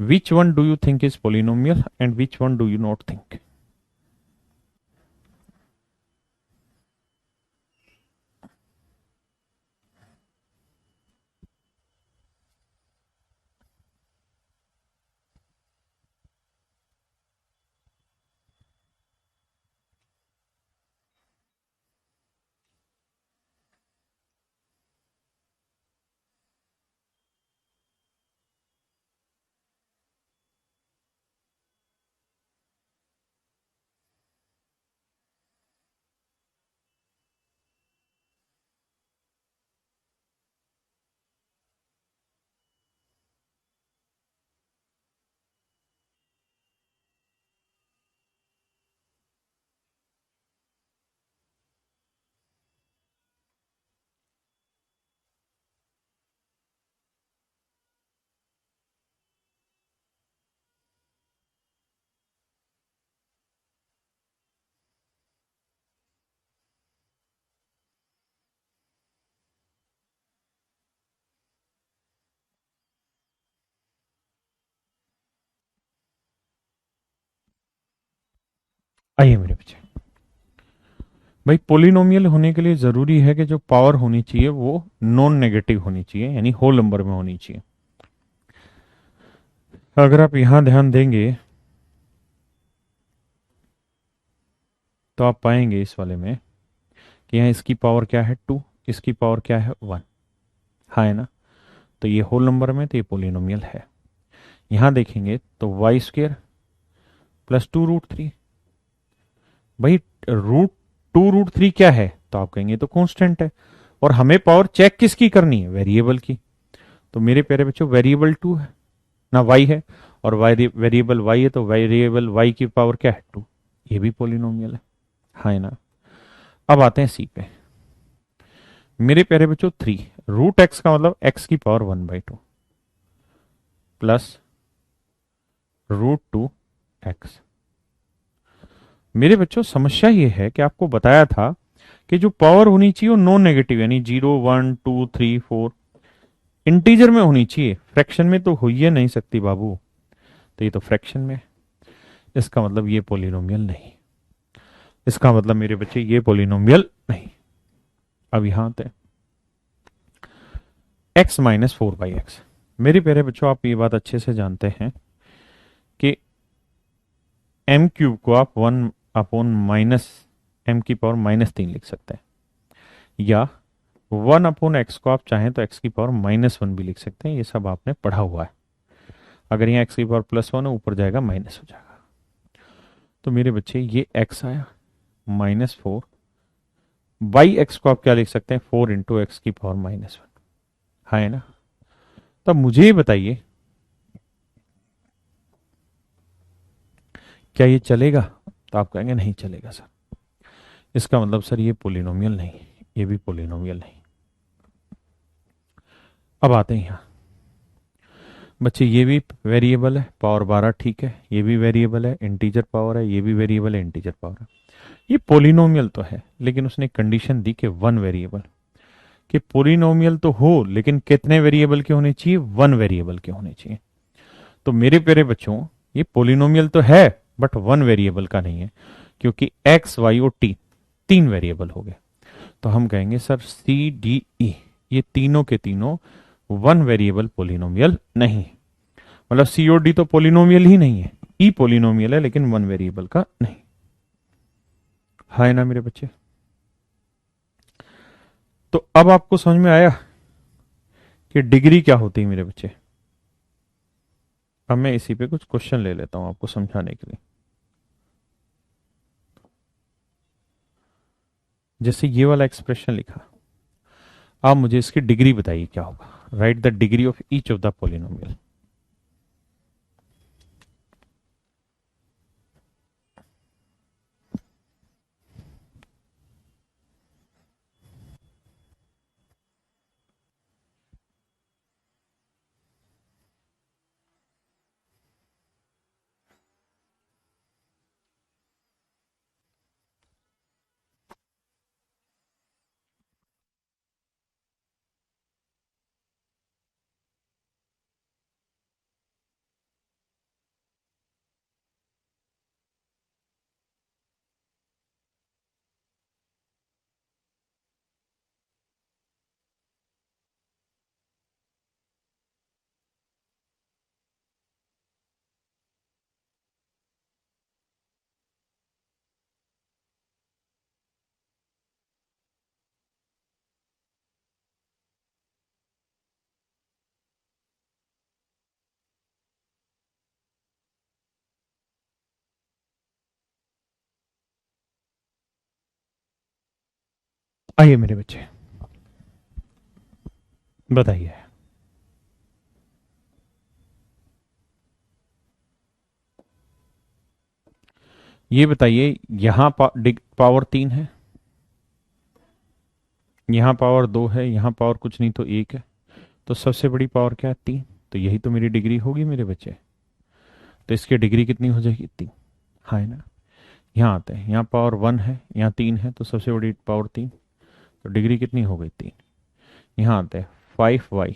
Speaker 1: विच one do you think is polynomial and which one do you not think. आइए मेरे बच्चे, भाई पोलिनोमियल होने के लिए जरूरी है कि जो पावर होनी चाहिए वो नॉन नेगेटिव होनी चाहिए, यानी होल नंबर में होनी चाहिए। अगर आप यहां ध्यान देंगे तो आप पाएंगे इस वाले में कि यहाँ इसकी पावर क्या है 2, इसकी पावर क्या है 1, हाँ है ना। तो ये होल नंबर में, तो ये पोलिनोमियल है। यहां देखेंगे तो y² प्लस 2√3, भाई √2√3 क्या है, तो आप कहेंगे तो कांस्टेंट है। और हमें पावर चेक किसकी करनी है, वेरिएबल की। तो मेरे प्यारे बच्चों वेरिएबल 2 है ना, y है, और वेरिएबल y है, तो वेरिएबल y की पावर क्या है 2, ये भी पोलिनोमियल है, हाँ है ना। अब आते हैं सी पे। मेरे प्यारे बच्चों 3 √x का मतलब x की पावर 1/2 प्लस √2x। मेरे बच्चों समस्या ये है कि आपको बताया था कि जो पावर होनी चाहिए वो नॉन नेगेटिव, यानी 0 1 2 3 4 इंटीजर में होनी चाहिए, फ्रैक्शन में तो हो ही नहीं सकती बाबू। तो ये तो फ्रैक्शन में, इसका मतलब ये पोलिनोमियल नहीं, इसका मतलब मेरे बच्चे ये पोलिनोमियल नहीं। अब यहां तक x-4/x, मेरे प्यारे बच्चों आप ये बात अच्छे से जानते हैं कि m³ को आप 1/-m³ लिख सकते हैं, या 1/x को आप चाहें तो x⁻1 भी लिख सकते हैं। ये सब आपने पढ़ा हुआ है। अगर यहाँ x⁻+1 है, ऊपर जाएगा माइनस हो जाएगा। तो मेरे बच्चे ये x आया -4, बाई x को आप क्या लिख सकते हैं, 4 × x⁻1, है ना। तब मुझे ये बताइए क्या ये चलेगा? तो आप कहेंगे नहीं चलेगा सर। इसका मतलब सर ये पोलिनोमियल नहीं, ये भी पोलिनोमियल नहीं। अब आते हैं यहां बच्चे, ये भी वेरिएबल है, पावर 12 ठीक है, ये भी वेरिएबल है, इंटीजर पावर है, ये भी वेरिएबल है, इंटीजर पावर है। ये पोलिनोमियल तो है, लेकिन उसने कंडीशन दी कि 1 वेरिएबल, कि पोलिनोमियल तो हो लेकिन कितने वेरिएबल के होने चाहिए, 1 वेरिएबल के होने चाहिए। तो मेरे प्यारे बच्चों ये पोलिनोमियल तो है बट 1 वेरिएबल का नहीं है, क्योंकि x, y और t 3 वेरिएबल हो गए। तो हम कहेंगे सर CDE ये तीनों के तीनों 1 वेरिएबल पोलिनोमियल नहीं, मतलब C और D तो पोलिनोमियल ही नहीं है, E पोलिनोमियल है लेकिन 1 वेरिएबल का नहीं, है ना मेरे बच्चे। तो अब आपको समझ में आया कि डिग्री क्या होती है मेरे बच्चे। अब मैं इसी पे कुछ क्वेश्चन ले लेता हूं आपको समझाने के लिए। जैसे ये वाला एक्सप्रेशन लिखा, आप मुझे इसकी डिग्री बताइए क्या होगा। Right the degree of each of the polynomial. आइए मेरे बच्चे बताइए, ये बताइए यहां पावर 3 है, यहां पावर 2 है, यहां पावर कुछ नहीं तो 1 है, तो सबसे बड़ी पावर क्या है, 3। तो यही तो मेरी डिग्री होगी मेरे बच्चे। तो इसकी डिग्री कितनी हो जाएगी, 3, है ना। यहाँ आते हैं, यहाँ पावर 1 है, यहाँ 3 है, तो सबसे बड़ी पावर 3, तो डिग्री कितनी हो गई, 3। यहाँ आते हैं 5y,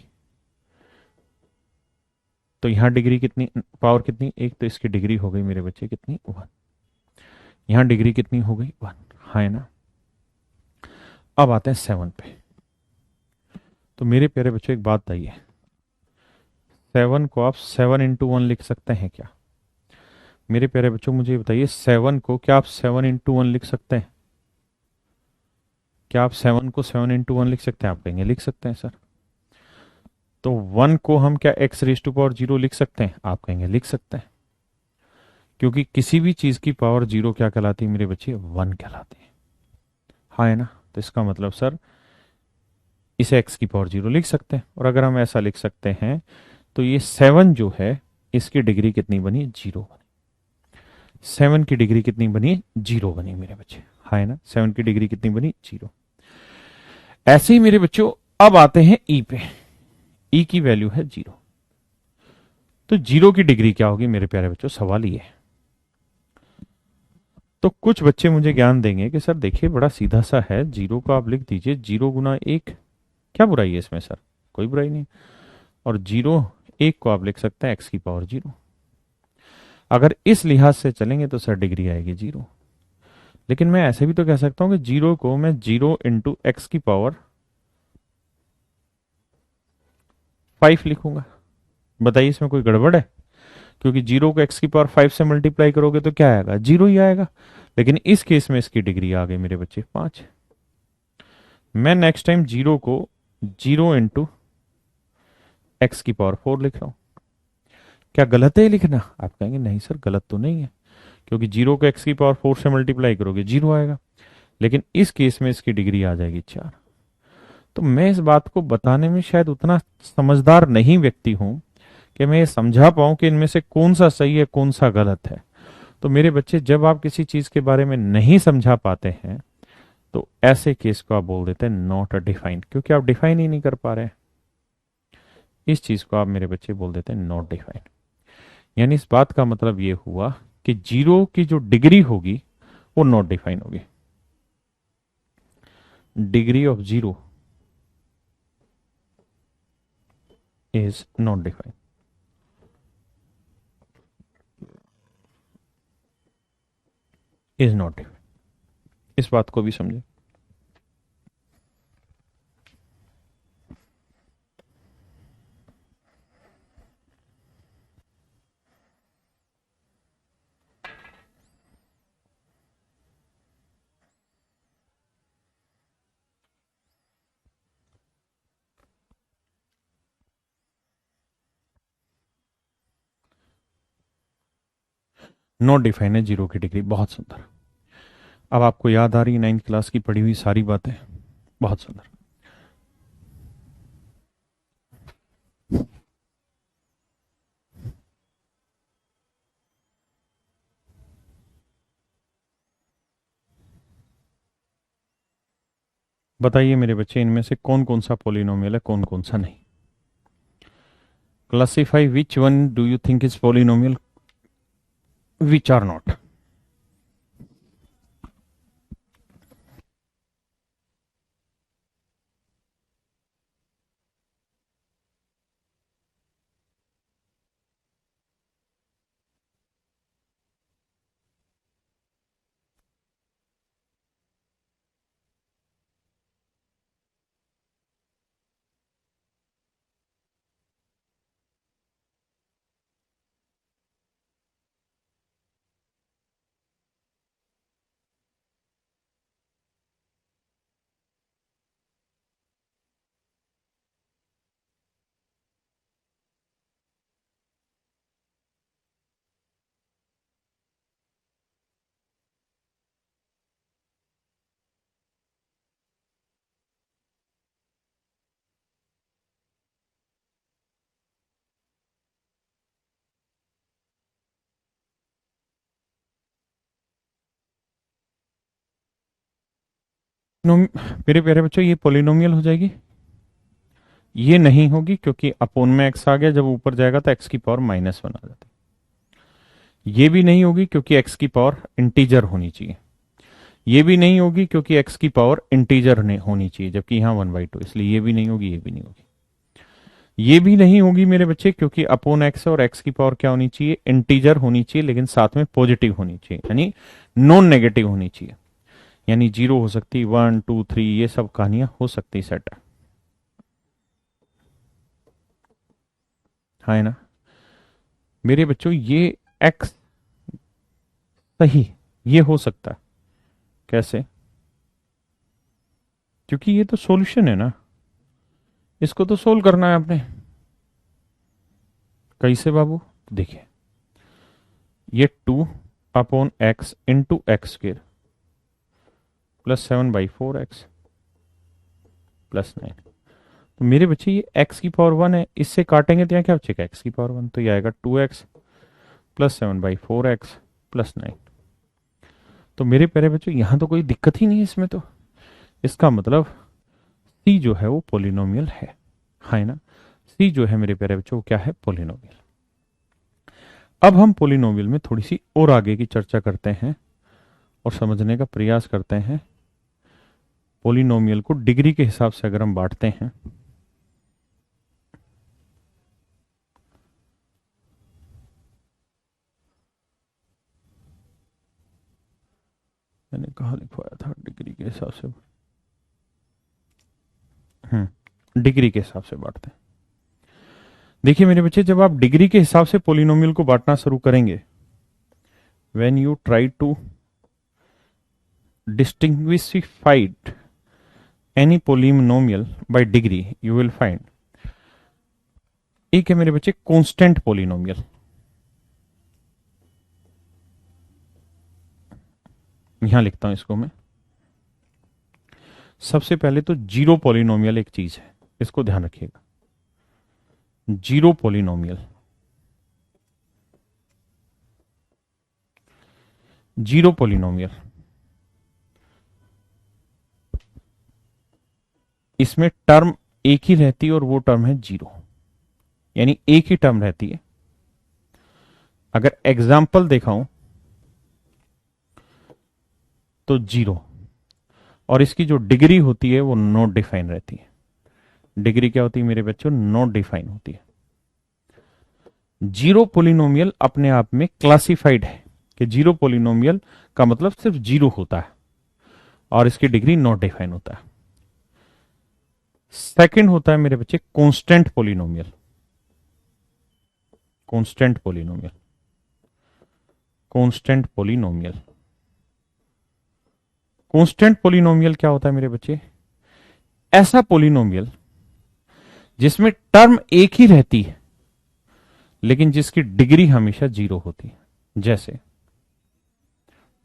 Speaker 1: तो यहाँ डिग्री कितनी, पावर कितनी, 1, तो इसकी डिग्री हो गई मेरे बच्चे कितनी, 1। यहाँ डिग्री कितनी हो गई, 1, है ना। अब आते हैं 7 पे। तो मेरे प्यारे बच्चों एक बात बताइए, 7 को आप 7 × 1 लिख सकते हैं क्या? मेरे प्यारे बच्चों मुझे बताइए 7 को क्या आप 7 × 1 लिख सकते हैं? क्या आप 7 को 7 × 1 लिख सकते हैं? आप कहेंगे लिख सकते हैं सर। तो 1 को हम क्या x⁻0 लिख सकते हैं? आप कहेंगे लिख सकते हैं, क्योंकि किसी भी चीज की पावर 0 क्या कहलाती है मेरे बच्चे, 1 कहलाती है, हाँ ना। तो इसका मतलब सर इसे x⁻0 लिख सकते हैं। और अगर हम ऐसा लिख सकते हैं तो ये 7 जो है इसकी डिग्री कितनी बनी, 0 बनी। 7 की डिग्री कितनी बनी, 0 बनी मेरे बच्चे, है ना। 7 की डिग्री कितनी बनी, 0। ऐसे ही मेरे बच्चों अब आते हैं ई पे। ई की वैल्यू है 0, तो 0 की डिग्री क्या होगी मेरे प्यारे बच्चों, सवाल ये है। तो कुछ बच्चे मुझे ज्ञान देंगे कि सर देखिए बड़ा सीधा सा है, जीरो को आप लिख दीजिए, 0 गुना 1, क्या बुराई है इसमें सर? कोई बुराई नहीं। और 0 1 को आप लिख सकते हैं x⁻0। अगर इस लिहाज से चलेंगे तो सर डिग्री आएगी 0। लेकिन मैं ऐसे भी तो कह सकता हूं कि 0 को मैं 0 × x⁵ लिखूंगा। बताइए इसमें कोई गड़बड़ है? क्योंकि 0 को x⁵ से मल्टीप्लाई करोगे तो क्या आएगा? 0 ही आएगा। लेकिन इस केस में इसकी डिग्री आ गई मेरे बच्चे 5। मैं नेक्स्ट टाइम 0 को 0 × x⁴ लिख रहा हूं। क्या गलत है लिखना? आप कहेंगे नहीं सर गलत तो नहीं है, क्योंकि 0 को x⁴ से मल्टीप्लाई करोगे 0 आएगा। लेकिन इस केस में इसकी डिग्री आ जाएगी 4। तो मैं इस बात को बताने में शायद उतना समझदार नहीं व्यक्ति हूं कि मैं ये समझा पाऊं कि इनमें से कौन सा सही है कौन सा गलत है। तो मेरे बच्चे, जब आप किसी चीज के बारे में नहीं समझा पाते हैं तो ऐसे केस को आप बोल देते हैं नॉट अ डिफाइन, क्योंकि आप डिफाइन ही नहीं कर पा रहे हैं। इस चीज को आप मेरे बच्चे बोल देते हैं नॉट डिफाइन। यानी इस बात का मतलब ये हुआ कि 0 की जो डिग्री होगी वो नॉट डिफाइन होगी। Degree of 0 is not define. Is not define. इस बात को भी समझे। नॉट डिफाइन है 0 की डिग्री। बहुत सुंदर। अब आपको याद आ रही है 9th क्लास की पढ़ी हुई सारी बातें? बहुत सुंदर। बताइए मेरे बच्चे, इनमें से कौन कौन सा पोलिनोमियल है, कौन कौन सा नहीं? Classify which one do you think is polynomial, which are not? मेरे प्यारे बच्चों, ये पोलिनोमियल हो जाएगी? ये नहीं होगी, क्योंकि अपोन में x आ गया, जब ऊपर जाएगा तो x⁻⁻1 आ जाता है। ये भी नहीं होगी क्योंकि x⁻ इंटीजर होनी चाहिए। ये भी नहीं होगी क्योंकि x⁻ इंटीजर होनी चाहिए, जबकि यहाँ 1/2, इसलिए ये भी नहीं होगी, ये भी नहीं होगी। ये भी नहीं होगी मेरे बच्चे क्योंकि अपोन x और x⁻ क्या होनी चाहिए? इंटीजर होनी चाहिए, लेकिन साथ में पॉजिटिव होनी चाहिए, यानी नॉन नेगेटिव होनी चाहिए। यानी 0 हो सकती, 1 2 3, ये सब कहानियां हो सकती सेट। हाँ है ना मेरे बच्चों? ये x सही ये हो सकता है। कैसे? क्योंकि ये तो सॉल्यूशन है ना, इसको तो सोल्व करना है आपने। कैसे बाबू? देखिए, ये 2/x इंटू x² +7/4x +9। तो मेरे बच्चे ये x⁻1 है, इससे काटेंगे तो यहाँ क्या बचेगा? x⁻1, तो ये आएगा 2x +7/4x +9। तो मेरे प्यारे बच्चों, यहां तो कोई दिक्कत ही नहीं है इसमें। तो इसका मतलब c जो है वो पोलिनोमियल है। हाँ ना? c जो है मेरे प्यारे बच्चों वो क्या है? पोलिनोमियल। अब हम पोलिनोमियल में थोड़ी सी और आगे की चर्चा करते हैं। और समझने का प्रयास करते हैं। पोलिनोमियल को डिग्री के हिसाब से अगर हम बांटते हैं, मैंने कहा लिखवाया था डिग्री के हिसाब से, डिग्री के हिसाब से बांटते हैं। देखिए मेरे बच्चे, जब आप डिग्री के हिसाब से पोलिनोमियल को बांटना शुरू करेंगे, when you try to distinguishified any polynomial by degree, you will find, एक है मेरे बच्चे कांस्टेंट पोलिनोमियल। यहां लिखता हूं इसको मैं। सबसे पहले तो जीरो पोलिनोमियल एक चीज है, इसको ध्यान रखिएगा। जीरो पोलिनोमियल, जीरो पोलिनोमियल, इसमें टर्म एक ही रहती है और वो टर्म है जीरो, यानी एक ही टर्म रहती है। अगर एग्जाम्पल दिखाऊं तो जीरो, और इसकी जो डिग्री होती है वो नॉट डिफाइन रहती है। डिग्री क्या होती है मेरे बच्चों? नॉट डिफाइन होती है। जीरो पोलिनोमियल अपने आप में क्लासिफाइड है कि जीरो पोलिनोमियल का मतलब सिर्फ जीरो होता है और इसकी डिग्री नॉट डिफाइन होता है। सेकंड होता है मेरे बच्चे constant polynomial. Constant polynomial, constant polynomial, constant polynomial क्या होता है मेरे बच्चे? ऐसा पोलिनोमियल जिसमें टर्म एक ही रहती है लेकिन जिसकी डिग्री हमेशा जीरो होती है। जैसे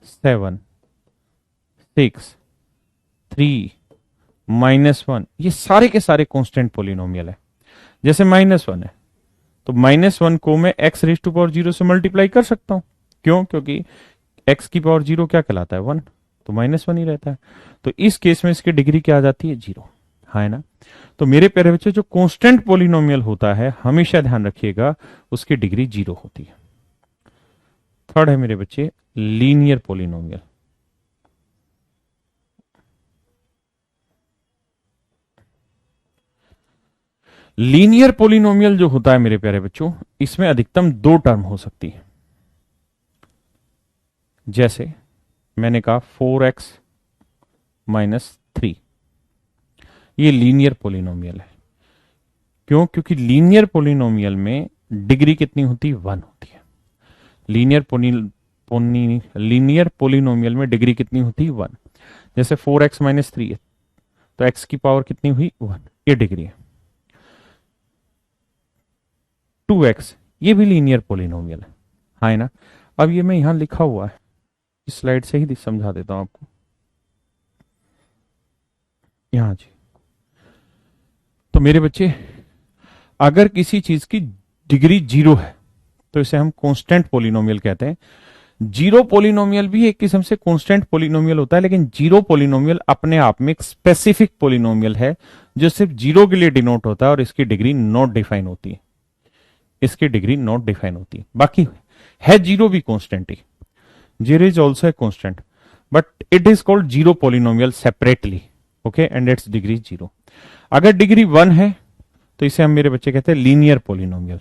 Speaker 1: 7, 6, 3, -1, ये सारे के सारे कांस्टेंट पोलिनोमियल है। जैसे -1 है तो -1 को मैं x⁻0 से मल्टीप्लाई कर सकता हूं। क्यों? क्योंकि x⁻0 क्या कहलाता है? 1, तो -1 ही रहता है। तो इस केस में इसकी डिग्री क्या आ जाती है? जीरो, है ना। तो मेरे प्यारे बच्चे, जो कांस्टेंट पोलिनोमियल होता है हमेशा ध्यान रखिएगा उसकी डिग्री जीरो होती है। थर्ड है मेरे बच्चे लीनियर पोलिनोमियल। लीनियर पोलिनोमियल जो होता है मेरे प्यारे बच्चों, इसमें अधिकतम दो टर्म हो सकती है। जैसे मैंने कहा 4x - 3, ये लीनियर पोलिनोमियल है। क्यों? क्योंकि लीनियर पोलिनोमियल में डिग्री कितनी होती है? 1 होती है। लीनियर पोलिनोमियल में डिग्री कितनी होती है? 1। जैसे 4x - 3 है तो x की पावर कितनी हुई? 1, ये डिग्री है। 2x, ये भी लीनियर पोलिनोमियल है ना। अब ये मैं यहां लिखा हुआ है, इस स्लाइड से ही समझा देता हूं आपको। यहां जी, तो मेरे बच्चे, अगर किसी चीज की डिग्री जीरो है तो इसे हम कांस्टेंट पोलिनोमियल कहते हैं। जीरो पोलिनोमियल भी एक किस्म से कांस्टेंट पोलिनोमियल होता है, लेकिन जीरो पोलिनोमियल अपने आप में एक स्पेसिफिक पोलिनोमियल है जो सिर्फ जीरो के लिए डिनोट होता है और इसकी डिग्री नॉट डिफाइन होती है। इसकी डिग्री नॉट डिफाइन होती है। बाकी है जीरो भी constant he, zero is also a constant, but it is called zero polynomial separately, okay, and it's degree zero. अगर डिग्री 1 है तो इसे हम मेरे बच्चे कहते हैं लीनियर पोलिनोमियल।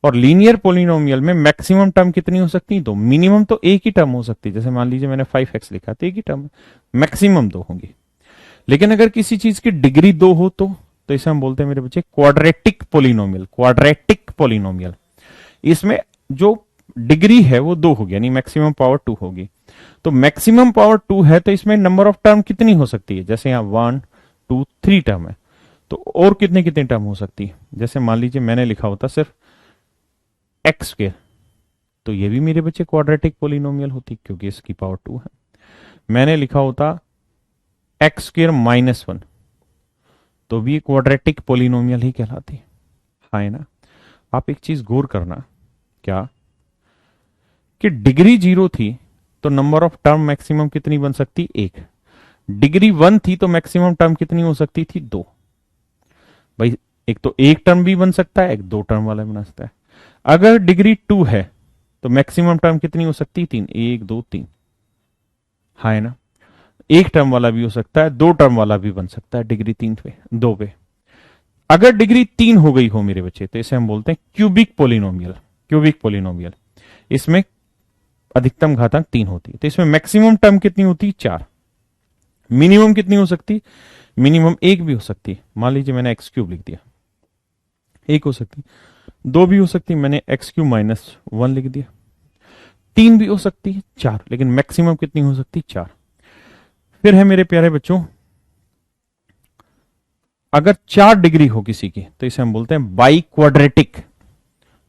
Speaker 1: और लीनियर पोलिनोमियल में मैक्सिमम टर्म कितनी हो सकती है? दो। मिनिमम तो एक ही टर्म हो सकती है। जैसे मान लीजिए मैंने 5x लिखा तो एक ही टर्म, मैक्सिमम दो होंगी। लेकिन अगर किसी चीज की डिग्री 2 हो तो इसे हम बोलते हैं मेरे बच्चे क्वाड्रेटिक पोलिनोमियल। क्वाड्रेटिक पोलिनोमियल, इसमें जो डिग्री है वो 2 होगी, यानी मैक्सिमम पावर 2 होगी। तो मैक्सिमम पावर 2 है तो इसमें नंबर ऑफ टर्म कितनी हो सकती है? जैसे यहां 1, 2, 3 टर्म है, तो और कितने कितने टर्म हो सकती है? जैसे मान लीजिए मैंने लिखा होता सिर्फ x², तो ये भी मेरे बच्चे क्वाड्रेटिक पोलिनोमियल होती क्योंकि इसकी पावर 2 है। मैंने लिखा होता x² - 1, तो भी क्वाड्रेटिक पोलिनोमियल ही कहलाती है ना। आप एक चीज गौर करना, क्या कि डिग्री 0 थी तो नंबर ऑफ टर्म मैक्सिमम कितनी बन सकती? 1। डिग्री 1 थी तो मैक्सिमम टर्म कितनी हो सकती थी? 2। भाई एक तो एक टर्म भी बन सकता है, एक 2 टर्म वाला बना सकता है। अगर डिग्री 2 है तो मैक्सिमम टर्म कितनी हो सकती? 3। 1, 2, 3। हाँ है ना। एक टर्म वाला भी हो सकता है, दो टर्म वाला भी बन सकता है डिग्री 3 पे, 2 पे। अगर डिग्री 3 हो गई हो मेरे बच्चे तो इसे हम बोलते हैं क्यूबिक पोलिनोमियल। क्यूबिक पोलिनोमियल, इसमें अधिकतम घातांक 3 होती है। तो इसमें मैक्सिमम टर्म कितनी होती है? 4। मिनिमम कितनी हो सकती? मिनिमम एक भी हो सकती। मान लीजिए मैंने एक्स क्यूब लिख दिया, एक हो सकती, दो भी हो सकती, मैंने एक्स क्यूब -1 लिख दिया, तीन भी हो सकती है, 4, लेकिन मैक्सिमम कितनी हो सकती? 4। फिर है मेरे प्यारे बच्चों, अगर 4 डिग्री हो किसी की तो इसे हम बोलते हैं by quadratic.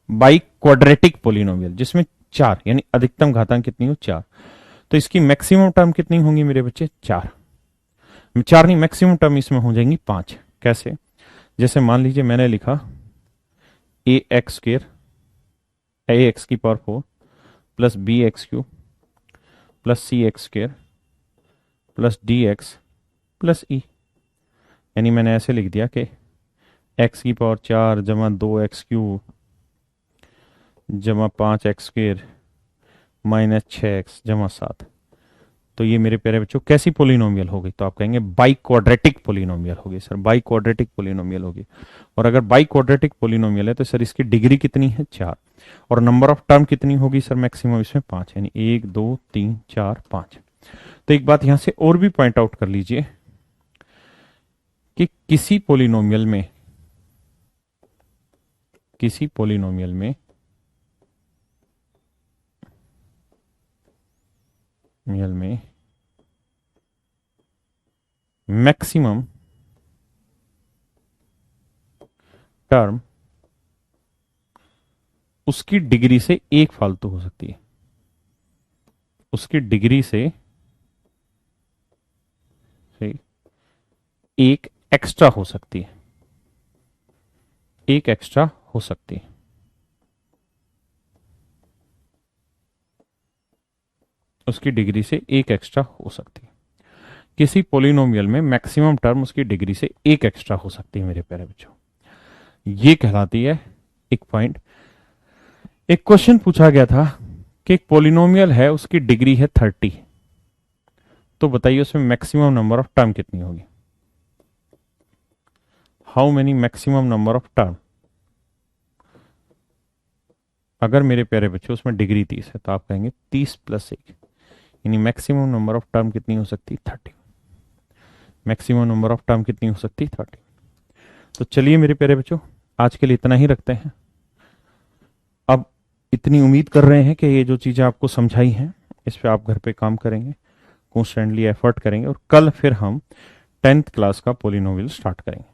Speaker 1: By quadratic polynomial, जिसमें 4 यानी अधिकतम घातांक कितनी हो? 4। तो इसकी मैक्सिमम टर्म कितनी होंगी मेरे बच्चे? 4। 4 नहीं, मैक्सिमम टर्म इसमें हो जाएंगी 5। कैसे? जैसे मान लीजिए मैंने लिखा A x square, A x की power 4 plus B x cube plus C x square plus D x plus E. यानी मैंने ऐसे लिख दिया कि एक्स की पावर 4 जमा 2x क्यूब जमा 5x स्क्र माइनस 6x जमा 7। तो ये मेरे प्यारे बच्चों कैसी पोलिनोमियल होगी? तो आप कहेंगे बाई क्वाड्रेटिक पोलिनोमियल होगी सर, बाई क्वाड्रेटिक पोलिनोमियल होगी। और अगर बाई क्वाड्रेटिक पोलिनोमियल है तो सर इसकी डिग्री कितनी है? 4। और नंबर ऑफ टर्म कितनी होगी सर? मैक्सिमम इसमें 5, यानी 1 2 3 4 5। तो एक बात यहां से और भी पॉइंट आउट कर लीजिए कि किसी पोलिनोमियल में मैक्सिमम टर्म उसकी डिग्री से एक फालतू हो सकती है, उसकी डिग्री से एक एक्स्ट्रा हो सकती है, एक एक्स्ट्रा हो सकती है। उसकी डिग्री से एक एक्स्ट्रा हो सकती है। किसी पोलिनोमियल में मैक्सिमम टर्म उसकी डिग्री से एक एक्स्ट्रा हो सकती है मेरे प्यारे बच्चों। ये कहलाती है एक पॉइंट। एक क्वेश्चन पूछा गया था कि एक पोलिनोमियल है, उसकी डिग्री है 30, तो बताइए उसमें मैक्सिमम नंबर ऑफ टर्म कितनी होगी? How many maximum number of term? अगर मेरे प्यारे बच्चों उसमें डिग्री 30 है तो आप कहेंगे 30 + 1, यानी मैक्सिमम नंबर ऑफ टर्म कितनी हो सकती है? 30। मैक्सिमम नंबर ऑफ टर्म कितनी हो सकती है? 30। तो चलिए मेरे प्यारे बच्चों, आज के लिए इतना ही रखते हैं। अब इतनी उम्मीद कर रहे हैं कि ये जो चीज़ें आपको समझाई हैं इस पर आप घर पे काम करेंगे, कॉन्स्टेंटली एफर्ट करेंगे, और कल फिर हम 10th क्लास का पोलिनोमियल स्टार्ट करेंगे।